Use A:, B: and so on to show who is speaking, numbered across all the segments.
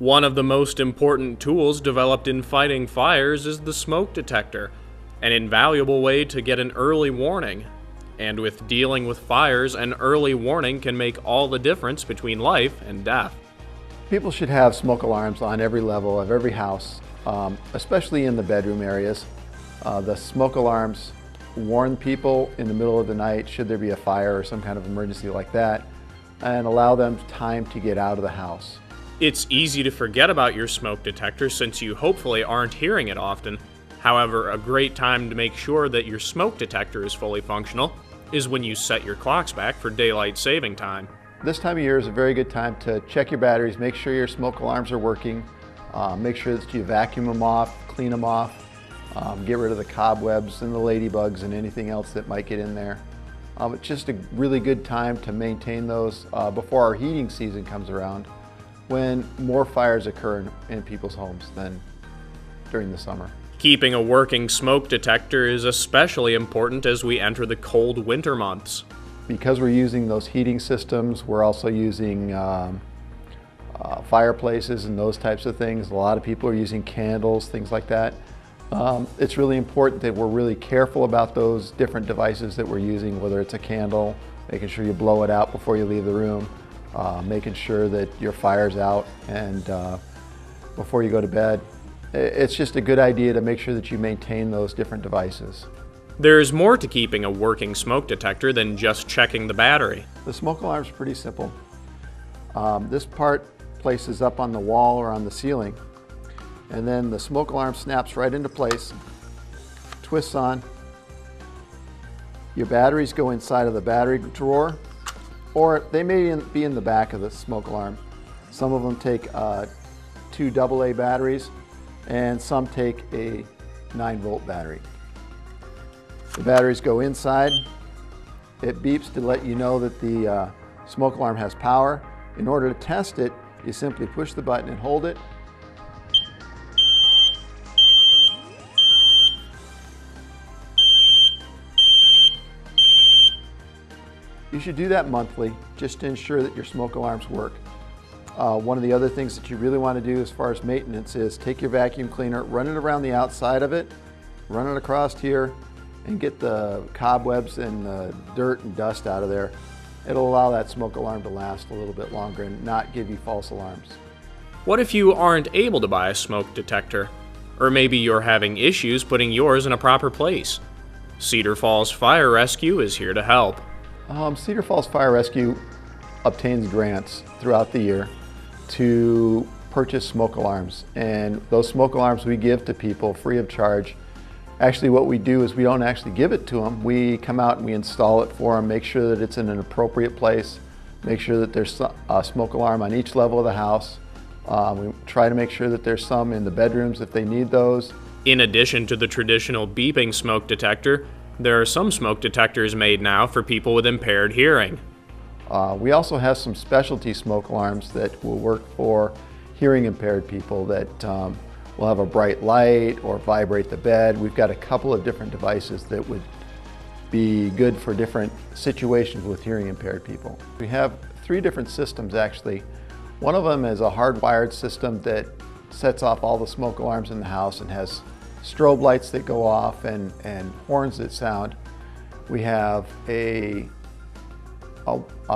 A: One of the most important tools developed in fighting fires is the smoke detector, an invaluable way to get an early warning. And with dealing with fires, an early warning can make all the difference between life and death.
B: People should have smoke alarms on every level of every house, especially in the bedroom areas. The smoke alarms warn people in the middle of the night should there be a fire or some kind of emergency like that, and allow them time to get out of the house.
A: It's easy to forget about your smoke detector since you hopefully aren't hearing it often. However, a great time to make sure that your smoke detector is fully functional is when you set your clocks back for daylight saving time.
B: This time of year is a very good time to check your batteries, make sure your smoke alarms are working, make sure that you vacuum them off, clean them off, get rid of the cobwebs and the ladybugs and anything else that might get in there. It's just a really good time to maintain those before our heating season comes around, when more fires occur in people's homes than during the summer.
A: Keeping a working smoke detector is especially important as we enter the cold winter months.
B: Because we're using those heating systems, we're also using fireplaces and those types of things. A lot of people are using candles, things like that. It's really important that we're really careful about those different devices that we're using, whether it's a candle, making sure you blow it out before you leave the room, making sure that your fire's out and before you go to bed. It's just a good idea to make sure that you maintain those different devices.
A: There's more to keeping a working smoke detector than just checking the battery.
B: The smoke alarm is pretty simple. This part places up on the wall or on the ceiling, and then the smoke alarm snaps right into place, twists on. Your batteries go inside of the battery drawer, or they may be in the back of the smoke alarm. Some of them take 2 AA batteries, and some take a 9-volt battery. The batteries go inside. It beeps to let you know that the smoke alarm has power. In order to test it, you simply push the button and hold it. You should do that monthly just to ensure that your smoke alarms work. One of the other things that you really want to do as far as maintenance is take your vacuum cleaner, run it around the outside of it, run it across here, and get the cobwebs and the dirt and dust out of there. It'll allow that smoke alarm to last a little bit longer and not give you false alarms.
A: What if you aren't able to buy a smoke detector? Or maybe you're having issues putting yours in a proper place? Cedar Falls Fire Rescue is here to help.
B: Cedar Falls Fire Rescue obtains grants throughout the year to purchase smoke alarms, and those smoke alarms we give to people free of charge. Actually, what we do is we don't actually give it to them. We come out and we install it for them, make sure that it's in an appropriate place, make sure that there's a smoke alarm on each level of the house. We try to make sure that there's some in the bedrooms if they need those.
A: In addition to the traditional beeping smoke detector, there are some smoke detectors made now for people with impaired hearing.
B: We also have some specialty smoke alarms that will work for hearing impaired people that will have a bright light or vibrate the bed. We've got a couple of different devices that would be good for different situations with hearing impaired people. We have 3 different systems actually. One of them is a hardwired system that sets off all the smoke alarms in the house and has strobe lights that go off and horns that sound. We have a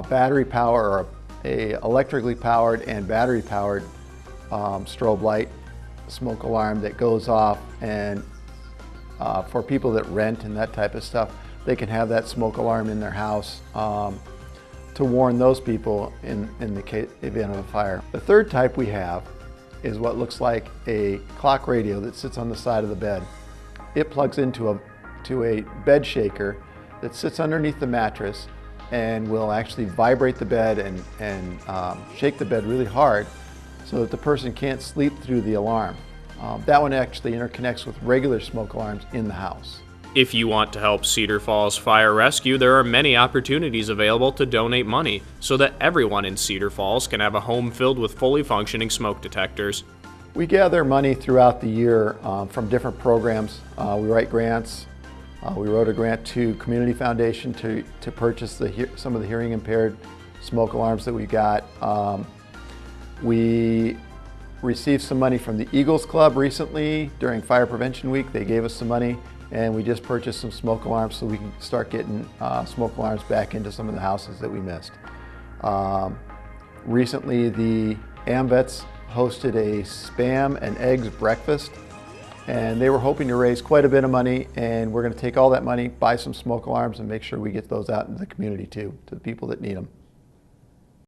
B: battery power or a electrically powered and battery powered strobe light smoke alarm that goes off, and for people that rent and that type of stuff, they can have that smoke alarm in their house to warn those people in the event of a fire. The third type we have is what looks like a clock radio that sits on the side of the bed. It plugs into a bed shaker that sits underneath the mattress and will actually vibrate the bed and shake the bed really hard so that the person can't sleep through the alarm. That one actually interconnects with regular smoke alarms in the house.
A: If you want to help Cedar Falls Fire Rescue, there are many opportunities available to donate money so that everyone in Cedar Falls can have a home filled with fully functioning smoke detectors.
B: We gather money throughout the year from different programs. We write grants. We wrote a grant to Community Foundation to purchase some of the hearing impaired smoke alarms that we got. We received some money from the Eagles Club recently during Fire Prevention Week. They gave us some money, and we just purchased some smoke alarms so we can start getting smoke alarms back into some of the houses that we missed. Recently, the AMVETS hosted a Spam and Eggs breakfast, and they were hoping to raise quite a bit of money, and we're going to take all that money, buy some smoke alarms, and make sure we get those out into the community too, to the people that need them.